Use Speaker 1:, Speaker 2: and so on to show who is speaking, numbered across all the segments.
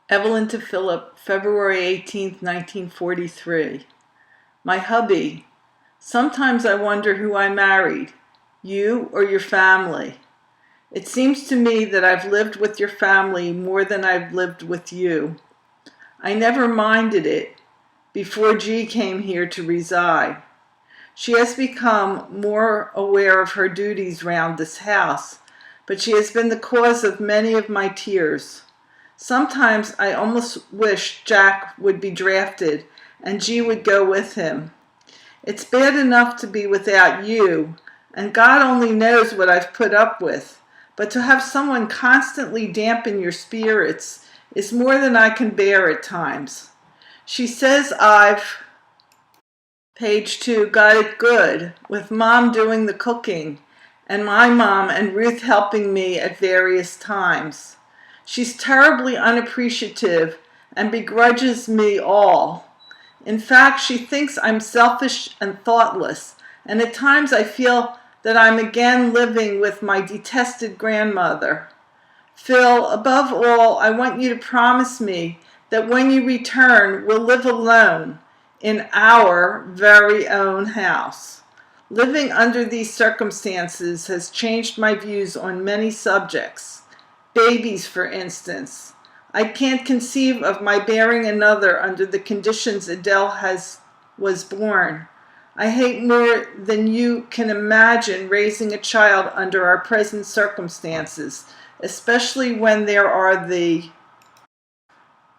Speaker 1: Evelyn to Philip, February 18th, 1943. My hubby. Sometimes I wonder who I married, you or your family. It seems to me that I've lived with your family more than I've lived with you. I never minded it before G came here to reside. She has become more aware of her duties round this house, but she has been the cause of many of my tears. Sometimes I almost wish Jack would be drafted and G would go with him. It's bad enough to be without you, and God only knows what I've put up with, but to have someone constantly dampen your spirits is more than I can bear at times. She says I've, page 2, got it good, with Mom doing the cooking, and my mom and Ruth helping me at various times. She's terribly unappreciative and begrudges me all. In fact, she thinks I'm selfish and thoughtless, and at times I feel that I'm again living with my detested grandmother. Phil, above all, I want you to promise me that when you return, we'll live alone in our very own house. Living under these circumstances has changed my views on many subjects. Babies, for instance. I can't conceive of my bearing another under the conditions Adele was born. I hate more than you can imagine raising a child under our present circumstances, especially when there are the,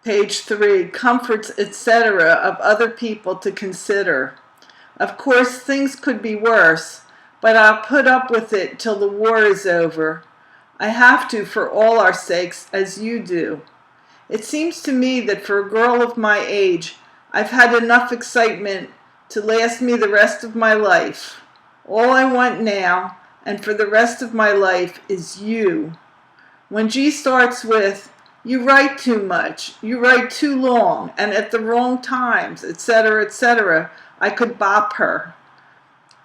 Speaker 1: page 3, comforts, etc. of other people to consider. Of course, things could be worse, but I'll put up with it till the war is over. I have to for all our sakes, as you do. It seems to me that for a girl of my age, I've had enough excitement to last me the rest of my life. All I want now, and for the rest of my life, is you. When G starts with, you write too much, you write too long, and at the wrong times, etc., I could bop her.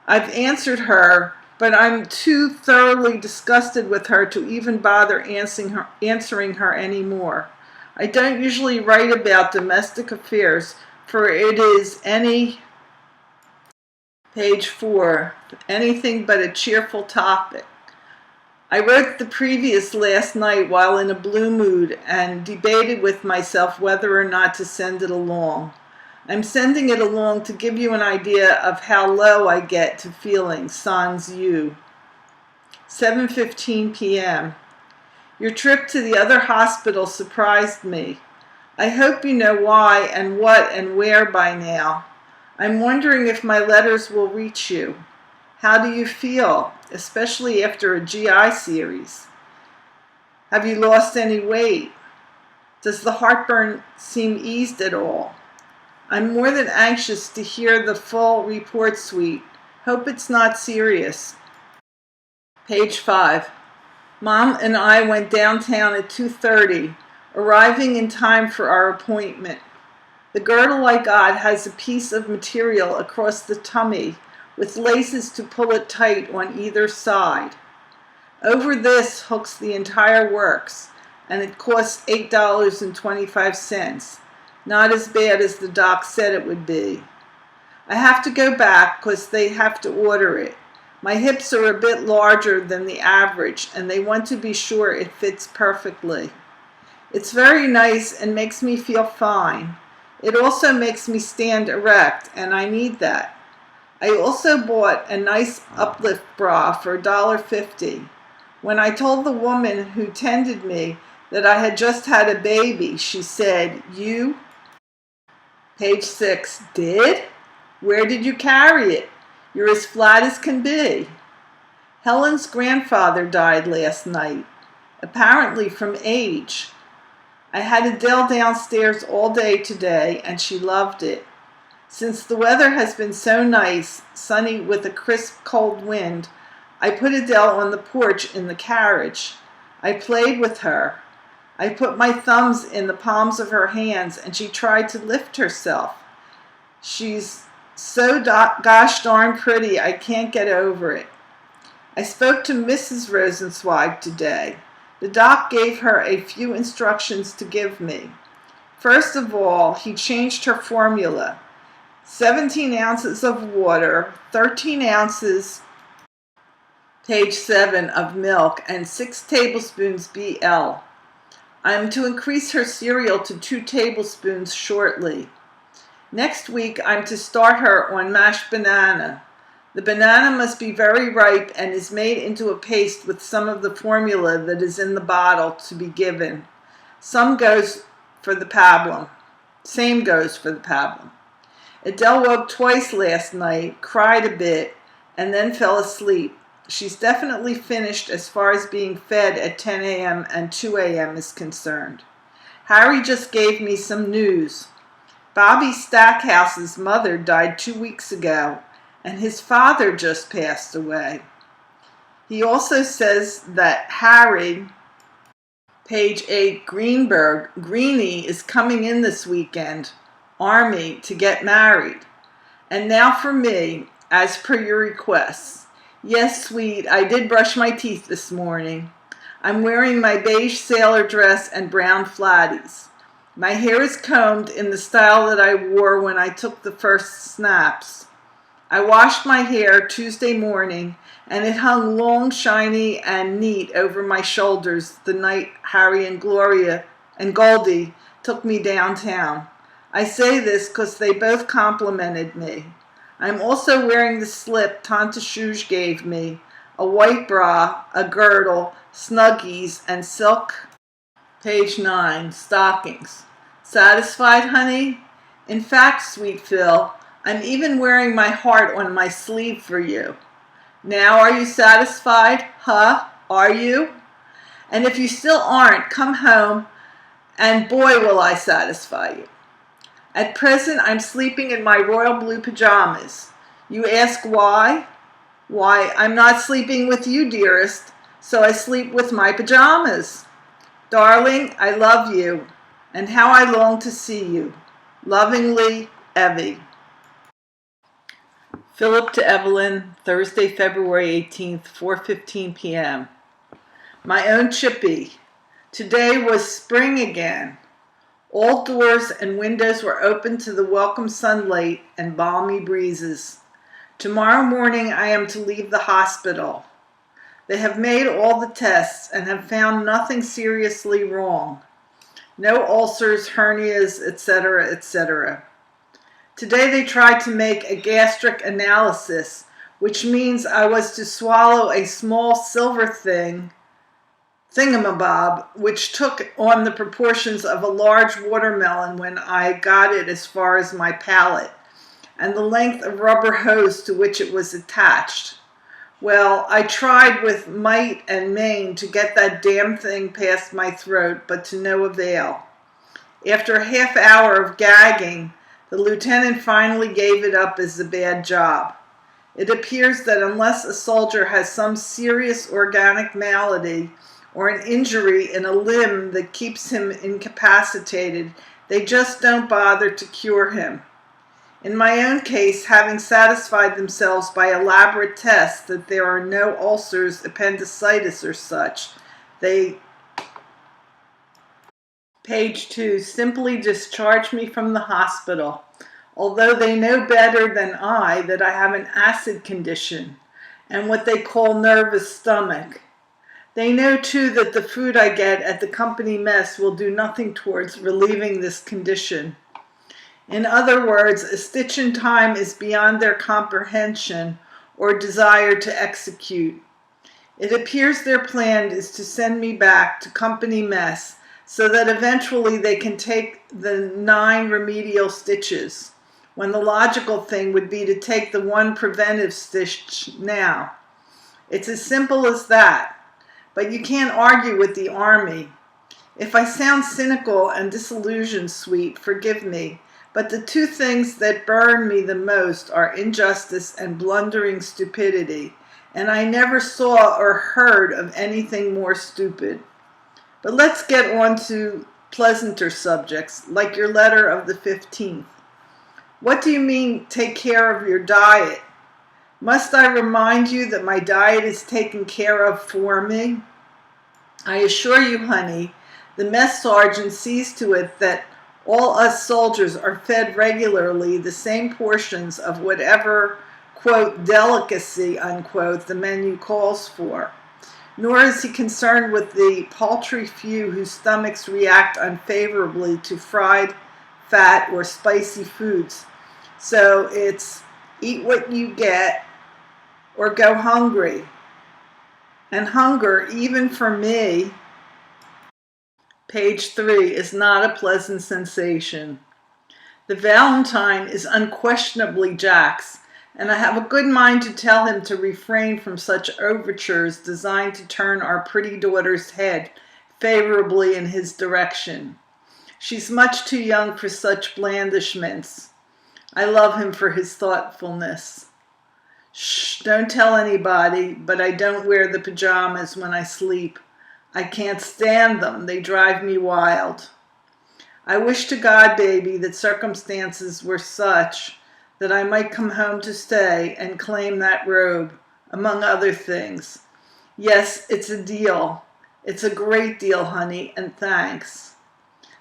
Speaker 1: I've answered her, but I'm too thoroughly disgusted with her to even bother answering her anymore. I don't usually write about domestic affairs, for it is page 4, anything but a cheerful topic. I wrote the previous last night while in a blue mood and debated with myself whether or not to send it along. I'm sending it along to give you an idea of how low I get to feeling, sans you. 7:15 p.m. Your trip to the other hospital surprised me. I hope you know why and what and where by now. I'm wondering if my letters will reach you. How do you feel, especially after a GI series? Have you lost any weight? Does the heartburn seem eased at all? I'm more than anxious to hear the full report suite. Hope it's not serious. Page 5. Mom and I went downtown at 2:30, arriving in time for our appointment. The girdle I got has a piece of material across the tummy with laces to pull it tight on either side. Over this hooks the entire works, and it costs $8.25. Not as bad as the doc said it would be. I have to go back because they have to order it. My hips are a bit larger than the average, and they want to be sure it fits perfectly. It's very nice and makes me feel fine. It also makes me stand erect, and I need that. I also bought a nice uplift bra for $1.50. When I told the woman who tended me that I had just had a baby, she said, "You?" Page 6. Did? Where did you carry it? You're as flat as can be. Helen's grandfather died last night, apparently from age. I had Adele downstairs all day today, and she loved it. Since the weather has been so nice, sunny with a crisp cold wind, I put Adele on the porch in the carriage. I played with her. I put my thumbs in the palms of her hands, and she tried to lift herself. She's so gosh darn pretty, I can't get over it. I spoke to Mrs. Rosenzweig today. The doc gave her a few instructions to give me. First of all, he changed her formula. 17 ounces of water, 13 ounces, page 7, of milk, and 6 tablespoons BL. I am to increase her cereal to 2 tablespoons shortly. Next week, I'm to start her on mashed banana. The banana must be very ripe and is made into a paste with some of the formula that is in the bottle to be given. Same goes for the pablum. Adele woke twice last night, cried a bit, and then fell asleep. She's definitely finished as far as being fed at 10 a.m. and 2 a.m. is concerned. Harry just gave me some news. Bobby Stackhouse's mother died 2 weeks ago, and his father just passed away. He also says that Harry, page 8, Greenie, is coming in this weekend, Army, to get married. And now for me, as per your requests. Yes, sweet, I did brush my teeth this morning. I'm wearing my beige sailor dress and brown flatties. My hair is combed in the style that I wore when I took the first snaps. I washed my hair Tuesday morning, and it hung long, shiny, and neat over my shoulders the night Harry and Gloria and Goldie took me downtown. I say this because they both complimented me. I'm also wearing the slip Tante Shuge gave me, a white bra, a girdle, snuggies, and silk, page 9, stockings. Satisfied, honey? In fact, sweet Phil, I'm even wearing my heart on my sleeve for you. Now are you satisfied? Huh? Are you? And if you still aren't, come home, and boy will I satisfy you. At present, I'm sleeping in my royal blue pajamas. You ask why? Why, I'm not sleeping with you, dearest, so I sleep with my pajamas. Darling, I love you, and how I long to see you. Lovingly, Evie. Philip to Evelyn, Thursday, February 18th, 4:15 p.m. My own Chippy, today was spring again. All doors and windows were open to the welcome sunlight and balmy breezes. Tomorrow morning I am to leave the hospital. They have made all the tests and have found nothing seriously wrong. No ulcers, hernias, etc., etc. Today they tried to make a gastric analysis, which means I was to swallow a small silver thingamabob, which took on the proportions of a large watermelon when I got it as far as my palate, and the length of rubber hose to which it was attached. Well, I tried with might and main to get that damn thing past my throat, but to no avail. After a half hour of gagging, the lieutenant finally gave it up as a bad job. It appears that unless a soldier has some serious organic malady or an injury in a limb that keeps him incapacitated, they just don't bother to cure him. In my own case, having satisfied themselves by elaborate tests that there are no ulcers, appendicitis, or such, they, page 2, simply discharge me from the hospital, although they know better than I that I have an acid condition and what they call nervous stomach. They know, too, that the food I get at the company mess will do nothing towards relieving this condition. In other words, a stitch in time is beyond their comprehension or desire to execute. It appears their plan is to send me back to company mess so that eventually they can take the 9 remedial stitches, when the logical thing would be to take the 1 preventive stitch now. It's as simple as that. But you can't argue with the Army. If I sound cynical and disillusioned, sweet, forgive me, but the 2 things that burn me the most are injustice and blundering stupidity, and I never saw or heard of anything more stupid. But let's get on to pleasanter subjects, like your letter of the 15th. What do you mean, take care of your diet? Must I remind you that my diet is taken care of for me? I assure you, honey, the mess sergeant sees to it that All us soldiers are fed regularly the same portions of whatever, quote, delicacy, unquote, the menu calls for. Nor is he concerned with the paltry few whose stomachs react unfavorably to fried, fat, or spicy foods. So it's eat what you get or go hungry. And hunger, even for me, page 3, is not a pleasant sensation. The Valentine is unquestionably Jack's, and I have a good mind to tell him to refrain from such overtures designed to turn our pretty daughter's head favorably in his direction. She's much too young for such blandishments. I love him for his thoughtfulness. Shh, don't tell anybody, but I don't wear the pajamas when I sleep. I can't stand them. They drive me wild. I wish to God, baby, that circumstances were such that I might come home to stay and claim that robe, among other things. Yes, it's a deal. It's a great deal, honey, and thanks.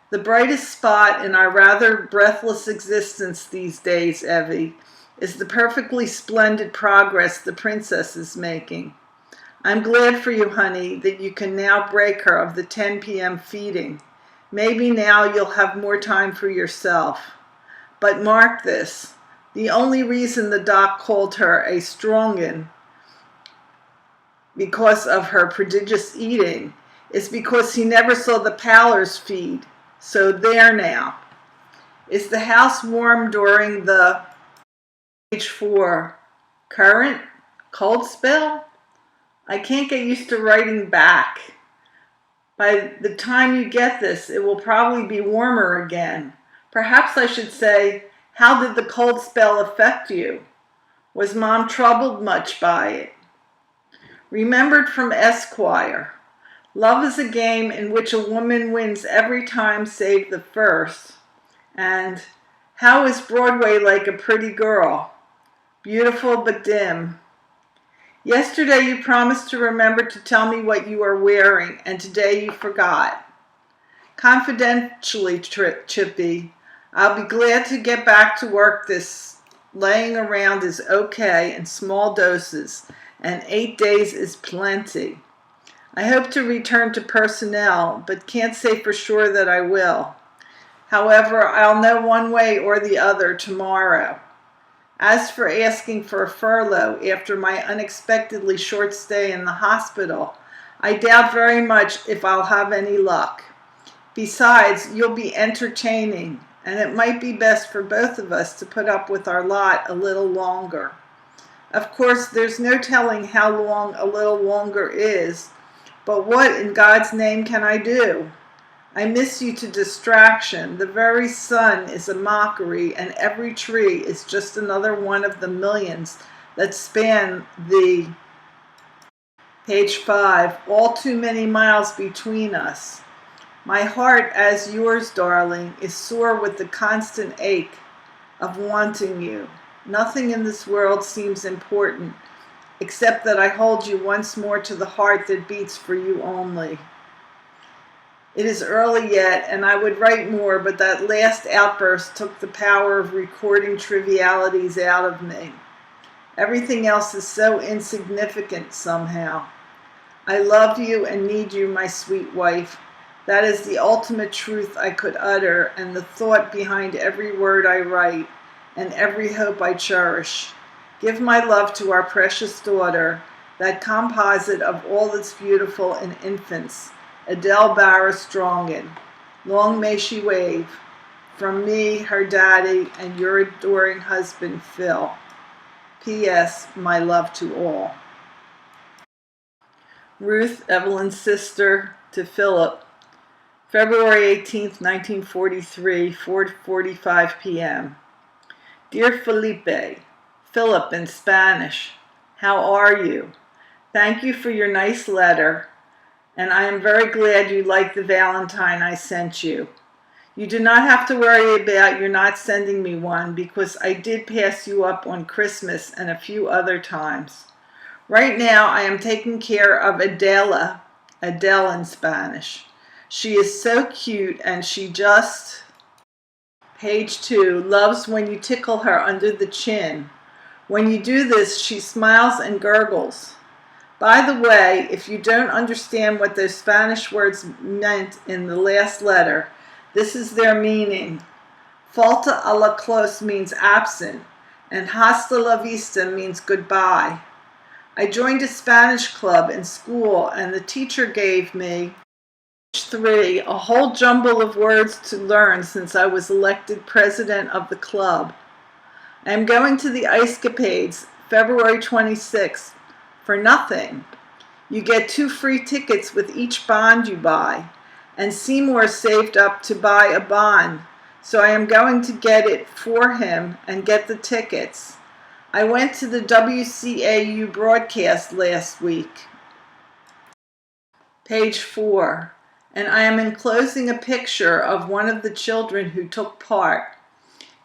Speaker 1: The brightest spot in our rather breathless existence these days, Evie, is the perfectly splendid progress the princess is making. I'm glad for you, honey, that you can now break her of the 10 p.m. feeding. Maybe now you'll have more time for yourself. But mark this, the only reason the doc called her a strong'un because of her prodigious eating is because he never saw the Pallors feed. So there now. Is the house warm during the page 4 current cold spell? I can't get used to writing back. By the time you get this, it will probably be warmer again. Perhaps I should say, how did the cold spell affect you? Was Mom troubled much by it? Remembered from Esquire. Love is a game in which a woman wins every time save the first. And how is Broadway like a pretty girl? Beautiful but dim. Yesterday you promised to remember to tell me what you are wearing, and today you forgot. Confidentially, Chippy, I'll be glad to get back to work. This laying around is okay in small doses, and 8 days is plenty. I hope to return to personnel, but can't say for sure that I will. However, I'll know one way or the other tomorrow. As for asking for a furlough after my unexpectedly short stay in the hospital, I doubt very much if I'll have any luck. Besides, you'll be entertaining, and it might be best for both of us to put up with our lot a little longer. Of course, there's no telling how long a little longer is, but what in God's name can I do? I miss you to distraction. The very sun is a mockery, and every tree is just another one of the millions that span the page 5, all too many miles between us. My heart, as yours, darling, is sore with the constant ache of wanting you. Nothing in this world seems important, except that I hold you once more to the heart that beats for you only. It is early yet, and I would write more, but that last outburst took the power of recording trivialities out of me. Everything else is so insignificant somehow. I love you and need you, my sweet wife. That is the ultimate truth I could utter, and the thought behind every word I write, and every hope I cherish. Give my love to our precious daughter, that composite of all that's beautiful in infants, Adele Barra Strongin. Long may she wave. From me, her daddy, and your adoring husband, Phil. P.S. My love to all. Ruth, Evelyn's sister, to Philip. February 18th, 1943, 4:45 p.m. Dear Felipe, Philip in Spanish, how are you? Thank you for your nice letter, and I am very glad you like the Valentine I sent you. You do not have to worry about your not sending me one because I did pass you up on Christmas and a few other times. Right now I am taking care of Adele in Spanish. She is so cute and she just Page 2, loves when you tickle her under the chin. When you do this, she smiles and gurgles. By the way, if you don't understand what those Spanish words meant in the last letter, this is their meaning. Falta a la close means absent, and hasta la vista means goodbye. I joined a Spanish club in school, and the teacher gave me, page 3, a whole jumble of words to learn since I was elected president of the club. I am going to the Ice Capades February 26th for nothing. You get 2 free tickets with each bond you buy, and Seymour saved up to buy a bond, so I am going to get it for him and get the tickets. I went to the WCAU broadcast last week. Page 4, and I am enclosing a picture of one of the children who took part.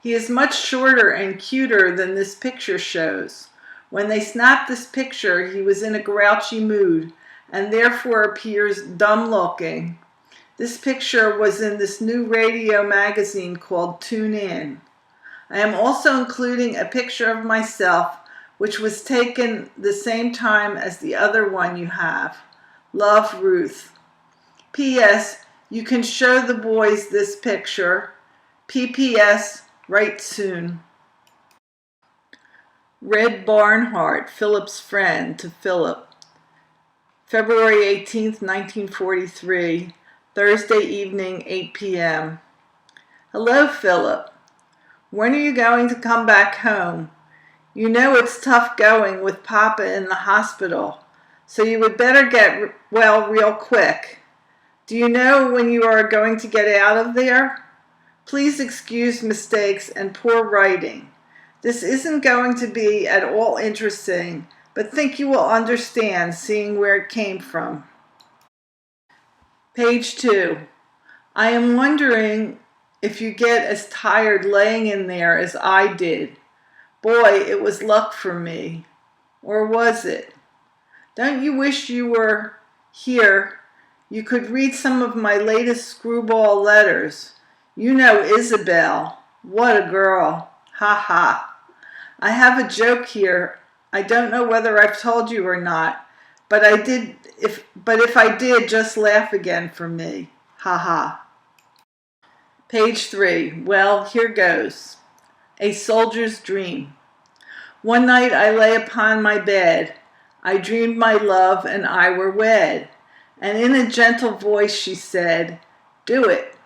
Speaker 1: He is much shorter and cuter than this picture shows. When they snapped this picture, he was in a grouchy mood and therefore appears dumb-looking. This picture was in this new radio magazine called Tune In. I am also including a picture of myself, which was taken the same time as the other one you have. Love, Ruth. P.S. You can show the boys this picture. P.P.S. Write soon. Red Barnhart, Philip's friend, to Philip. February 18th, 1943, Thursday evening, 8 p.m. Hello, Philip. When are you going to come back home? You know it's tough going with Papa in the hospital, so you would better get well real quick. Do you know when you are going to get out of there? Please excuse mistakes and poor writing. This isn't going to be at all interesting, but think you will understand seeing where it came from. Page 2. I am wondering if you get as tired laying in there as I did. Boy, it was luck for me. Or was it? Don't you wish you were here? You could read some of my latest screwball letters. You know Isabel. What a girl. Ha ha. I have a joke here. I don't know whether I've told you or not, but if I did, just laugh again for me. Ha ha. Page 3. Well, here goes. A soldier's dream. One night I lay upon my bed. I dreamed my love and I were wed. And in a gentle voice she said, "Do it."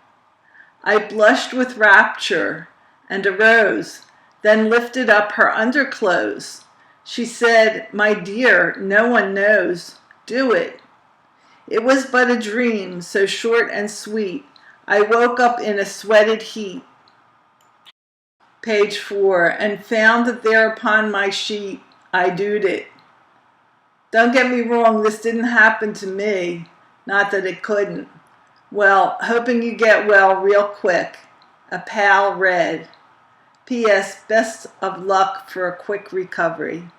Speaker 1: I blushed with rapture and arose, then lifted up her underclothes. She said, "My dear, no one knows. Do it." It was but a dream, so short and sweet. I woke up in a sweated heat. Page 4, and found that there upon my sheet I doed it. Don't get me wrong, this didn't happen to me. Not that it couldn't. Well, hoping you get well real quick. A pal, Red. P.S. Best of luck for a quick recovery.